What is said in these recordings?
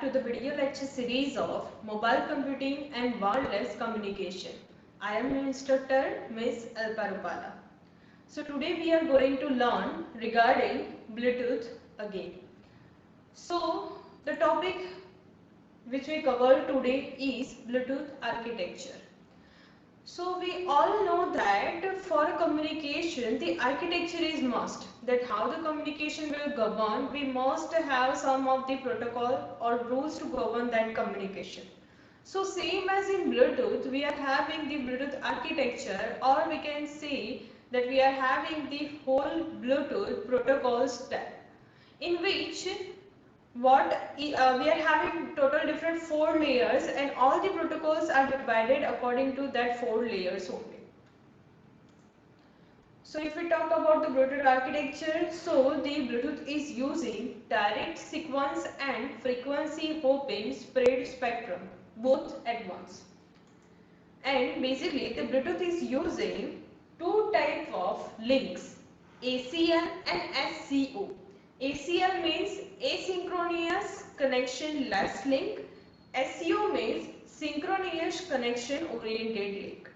to the video lecture series of Mobile Computing and Wireless Communication. I am your instructor, Ms. Alpa Rupala. So today we are going to learn regarding Bluetooth again. So the topic which we cover today is Bluetooth architecture. So we all know that for communication the architecture is must, that how the communication will govern, we must have some of the protocol or rules to govern that communication. So same as in Bluetooth, we are having the Bluetooth architecture, or we can say that we are having the whole Bluetooth protocol stack, in which we are having total different 4 layers, and all the protocols are divided according to that 4 layers only. So if we talk about the Bluetooth architecture, so the Bluetooth is using direct sequence and frequency hopping spread spectrum both at once. And basically the Bluetooth is using two type of links, ACL and SCO. ACL means asynchronous connection less link. SCO means synchronous connection oriented link.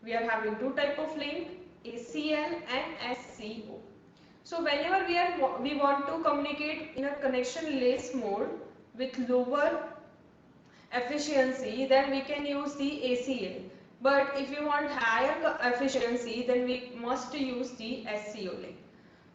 We are having two type of link, ACL and SCO. So whenever we want to communicate in a connectionless mode with lower efficiency, then we can use the ACL. But if you want higher efficiency, then we must use the SCO link.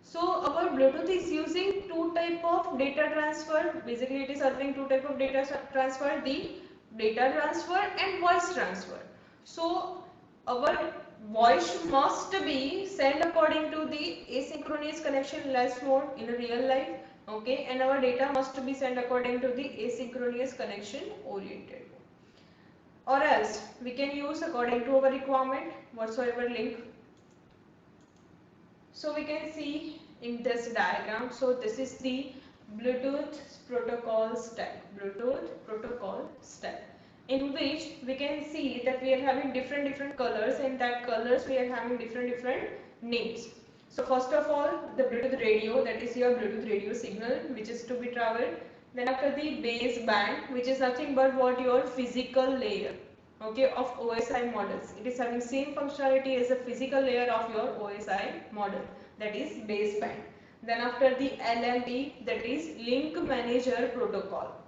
So our Bluetooth is using two type of data transfer. Basically it is serving two type of data transfer, the data transfer and voice transfer. So our voice must be sent according to the asynchronous connection less mode in real life, okay, and our data must be sent according to the asynchronous connection oriented mode. Or else we can use according to our requirement whatsoever link. So we can see in this diagram, so this is the Bluetooth protocol stack, in which we can see that we are having different colors, and that colors we are having different names. So first of all, the Bluetooth radio, that is your Bluetooth radio signal which is to be traveled. Then after the baseband, which is nothing but what your physical layer, okay, of OSI models. It is having same functionality as the physical layer of your OSI model, that is baseband. Then after the LMP, that is link manager protocol,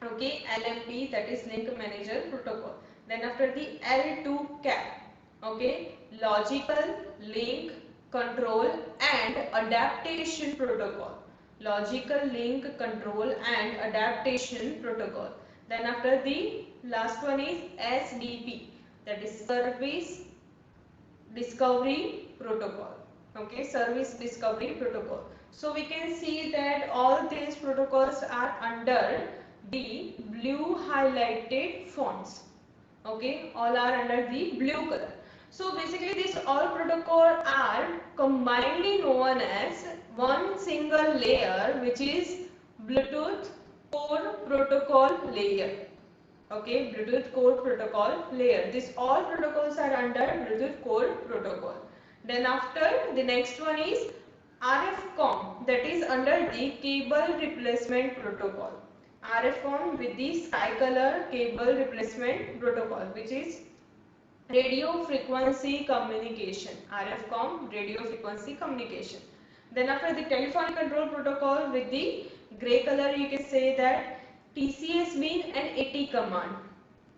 okay, LMP, that is link manager protocol. Then after the L2 CAP, okay, logical link control and adaptation protocol, logical link control and adaptation protocol. Then after the last one is SDP, that is service discovery protocol, okay, service discovery protocol. So we can see that all these protocols are under the blue highlighted fonts, okay, all are under the blue color. So basically these all protocols are combinedly known as one single layer, which is Bluetooth core protocol layer, okay, Bluetooth core protocol layer. These all protocols are under Bluetooth core protocol. Then after, the next one is RFCOM, that is under the cable replacement protocol. RFCOM with the sky color cable replacement protocol, which is radio frequency communication. RFCOM, radio frequency communication. Then after, the telephone control protocol with the gray color, you can say that TCS bean and AT command.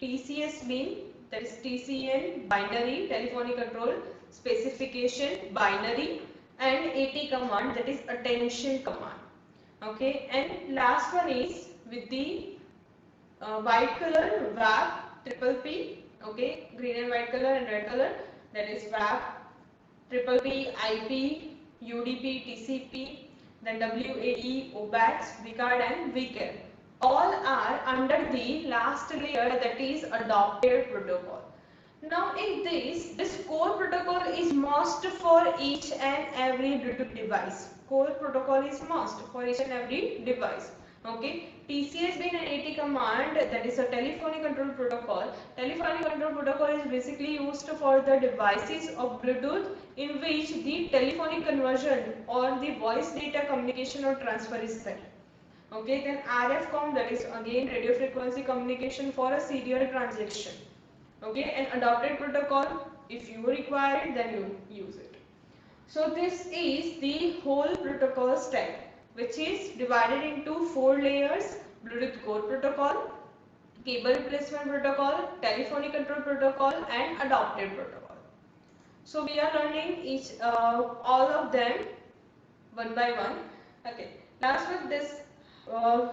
TCS bean, that is TCN binary, telephonic control specification binary, and AT command, that is attention command, okay. And last one is with the white color WAP triple P, okay, green and white color and red color, that is WAP triple P, IP, UDP, TCP, then WAE, OBAX, VCARD and VCAR. All are under the last layer, that is adopted protocol. Now in this core protocol is must for each and every Bluetooth device. Core protocol is must for each and every device, okay. TCS being an AT command, that is a telephonic control protocol. Telephonic control protocol is basically used for the devices of Bluetooth in which the telephonic conversion or the voice data communication or transfer is there, Okay, then RFCOM, that is again radio frequency communication for a serial transaction. Okay, and adopted protocol, if you require it, then you use it. So this is the whole protocol stack, which is divided into 4 layers: Bluetooth core protocol, cable replacement protocol, telephonic control protocol, and adopted protocol. So we are learning all of them one by one. Okay. Last with this uh,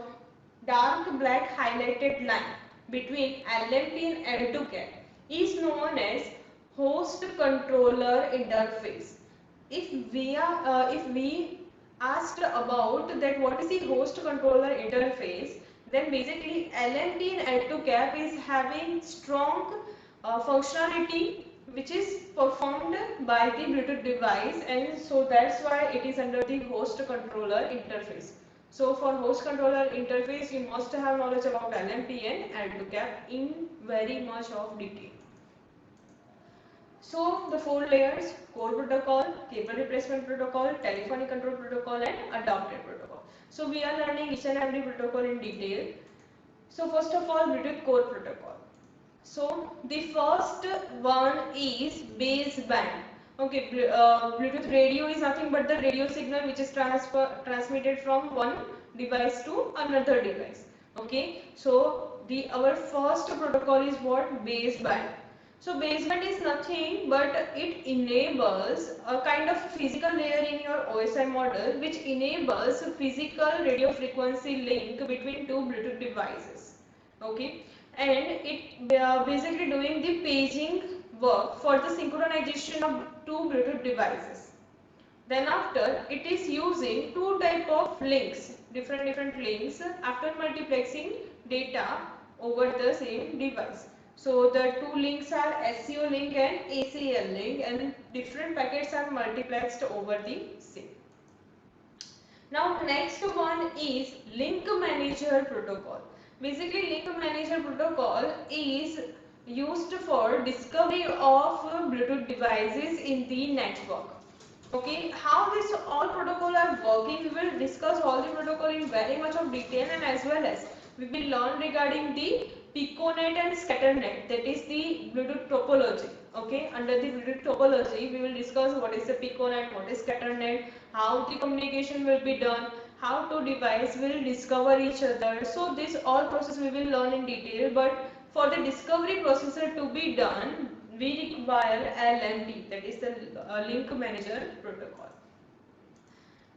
dark black highlighted line between LMP and L2 CAP is known as host controller interface. If we asked about that what is the host controller interface, then basically LMP and L2 CAP is having strong functionality which is performed by the Bluetooth device, and so that's why it is under the host controller interface. So for host controller interface, you must have knowledge about LMP and L2 CAP in very much of detail. So the 4 layers: core protocol, cable replacement protocol, telephonic control protocol, and adopted protocol. So we are learning each and every protocol in detail. So first of all, Bluetooth core protocol. So the first one is baseband. Okay, Bluetooth radio is nothing but the radio signal which is transmitted from one device to another device. Okay, so the our first protocol is what? Baseband. So baseband is nothing but it enables a kind of physical layer in your OSI model which enables physical radio frequency link between two Bluetooth devices. Okay, and it basically doing the paging work for the synchronization of two Bluetooth devices. Then after, it is using two type of links, different links after multiplexing data over the same device. So the two links are SCO link and ACL link, and different packets are multiplexed over the same. Now next one is link manager protocol. Basically link manager protocol is used for discovery of Bluetooth devices in the network. Okay, how this all protocol are working, we will discuss all the protocol in very much of detail, and as well as we will learn regarding the Piconet and Scatternet, that is the Bluetooth topology. Okay, under the Bluetooth topology, we will discuss what is the Piconet, what is Scatternet, how the communication will be done, how two devices will discover each other. So this all process we will learn in detail, but for the discovery processor to be done, we require LMP, that is the link manager protocol.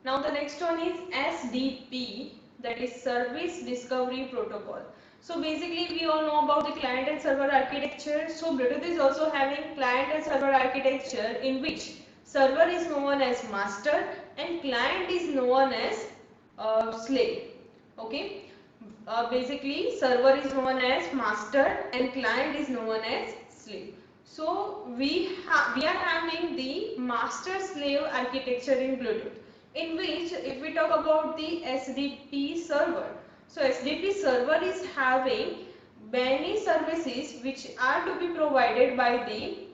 Now the next one is SDP, that is service discovery protocol. So basically we all know about the client and server architecture. So Bluetooth is also having client and server architecture in which server is known as master and client is known as slave. Okay. Basically server is known as master and client is known as slave. So we are having the master slave architecture in Bluetooth, in which if we talk about the SDP server, so SDP server is having many services which are to be provided by the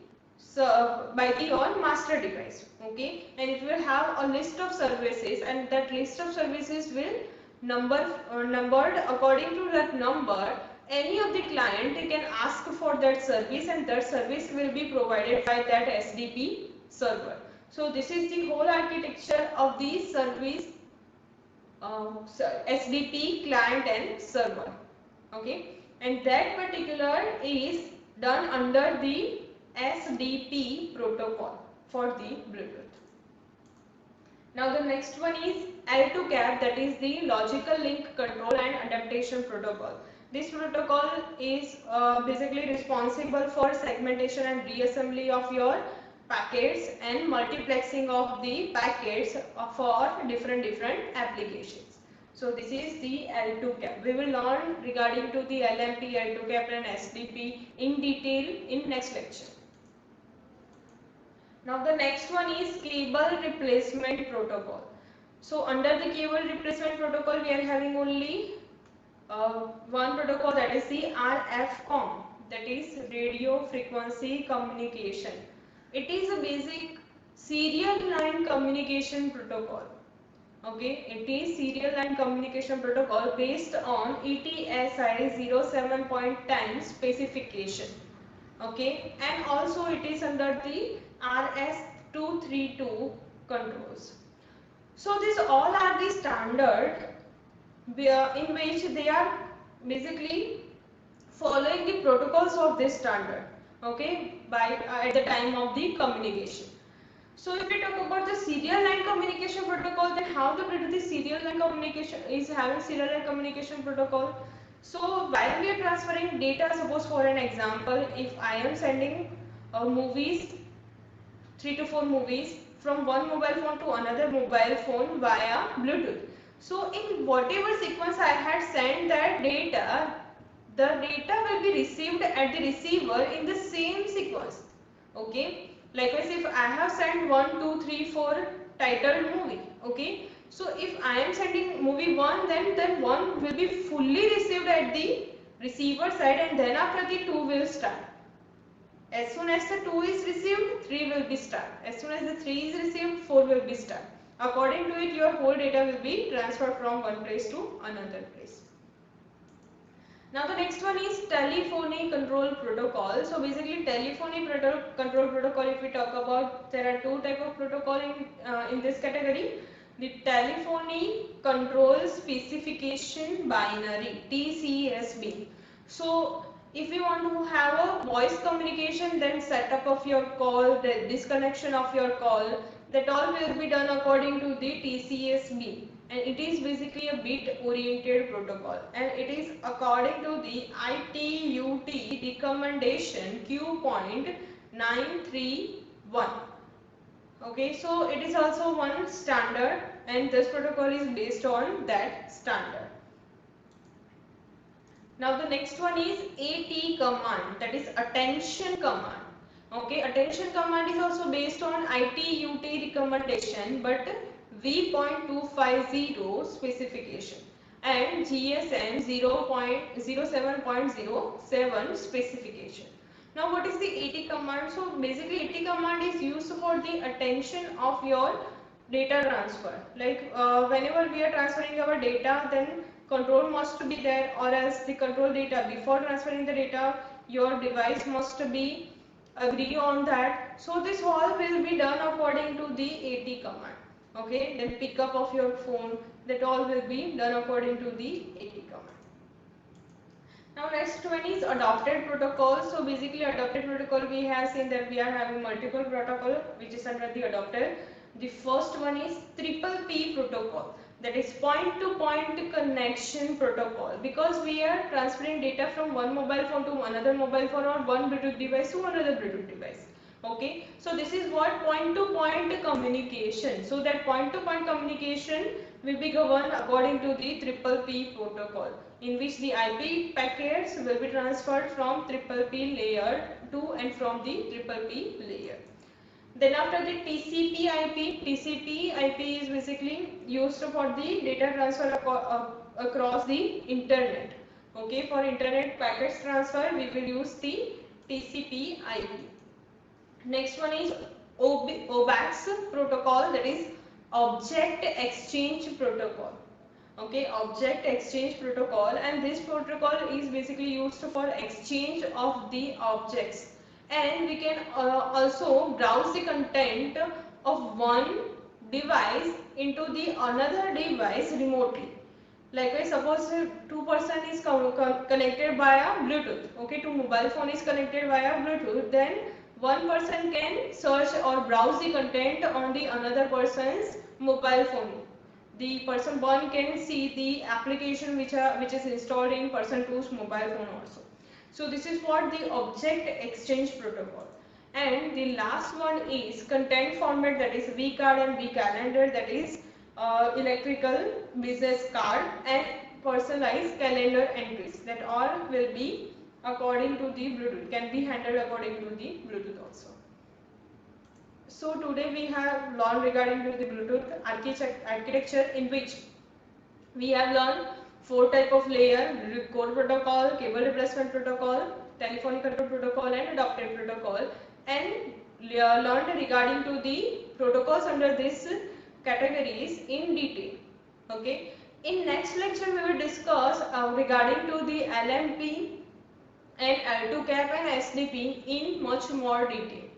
on master device. Okay, and it will have a list of services, and that list of services will numbered according to that number. Any of the client can ask for that service, and that service will be provided by that SDP server. So this is the whole architecture of the service SDP client and server. Okay, and that particular is done under the SDP protocol for the Bluetooth. Now the next one is L2 CAP, that is the logical link control and adaptation protocol. This protocol is basically responsible for segmentation and reassembly of your packets and multiplexing of the packets for different applications. So this is the L2 CAP. We will learn regarding to the LMP, L2 CAP and SDP in detail in next lecture. Now the next one is cable replacement protocol. So under the cable replacement protocol, we are having only one protocol, that is the RFCOM, that is radio frequency communication. It is a basic serial line communication protocol. Okay, it is serial line communication protocol based on ETSI 07.10 specification. Okay, and also it is under the RS232 controls. So these all are the standard in which they are basically following the protocols of this standard, okay, by at the time of the communication. So if we talk about the serial line communication protocol, then how the Bluetooth serial line communication is having serial line communication protocol. So while we are transferring data, suppose for an example, if I am sending movies, 3 to 4 movies from one mobile phone to another mobile phone via Bluetooth. So in whatever sequence I had sent that data, the data will be received at the receiver in the same sequence. Okay. Likewise, if I have sent 1, 2, 3, 4 titled movie. Okay. So if I am sending movie 1, then 1 will be fully received at the receiver side, and then after the 2 will start. As soon as the 2 is received, 3 will be start. As soon as the 3 is received, 4 will be start. According to it, your whole data will be transferred from one place to another place. Now the next one is telephony control protocol. So basically telephony control protocol, if we talk about, there are two type of protocol in this category. The telephony control specification binary, TCSB. So if you want to have a voice communication, then setup of your call, the disconnection of your call, that all will be done according to the TCSB, and it is basically a bit oriented protocol, and it is according to the ITUT recommendation Q.931. Okay, so it is also one standard, and this protocol is based on that standard. Now the next one is AT command, that is attention command. Okay, attention command is also based on ITUT recommendation, but V.250 specification and GSM 0.07.07 specification. Now what is the AT command? So basically AT command is used for the attention of your data transfer. Like whenever we are transferring our data, then control must be there, or else the control data, before transferring the data, your device must be agree on that. So this all will be done according to the AT command. Okay, then pickup of your phone, that all will be done according to the AT command. Now next one is adopted protocol. So basically adopted protocol, we have seen that we are having multiple protocol which is under the adopted. The first one is triple P protocol, that is point to point connection protocol, because we are transferring data from one mobile phone to another mobile phone, or one Bluetooth device to another Bluetooth device. Okay, so this is what point to point communication. So that point to point communication will be governed according to the triple P protocol, in which the IP packets will be transferred from triple P layer to and from the triple P layer. Then after the TCP IP is basically used for the data transfer across the internet. Okay, for internet packets transfer we will use the TCP IP. Next one is OBAX protocol, that is object exchange protocol. Okay, object exchange protocol, and this protocol is basically used for exchange of the objects, and we can also browse the content of one device into the another device remotely. Likewise, suppose two person is connected via Bluetooth. Okay, two mobile phone is connected via Bluetooth, then one person can search or browse the content on the another person's mobile phone. The person 1 can see the application which is installed in person 2's mobile phone also. So this is what the object exchange protocol. And the last one is content format, that is vCard and vCalendar, that is electrical business card and personalized calendar entries, that all will be according to the Bluetooth, can be handled according to the Bluetooth also. So today we have learned regarding to the Bluetooth architecture, in which we have learned 4 type of layer: Bluetooth core protocol, cable replacement protocol, telephony control protocol, and adopted protocol, and learned regarding to the protocols under this categories in detail. Okay. In next lecture we will discuss regarding to the LMP and L2 cap and SDP in much more detail.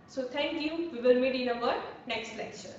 So thank you. We will meet in our next lecture.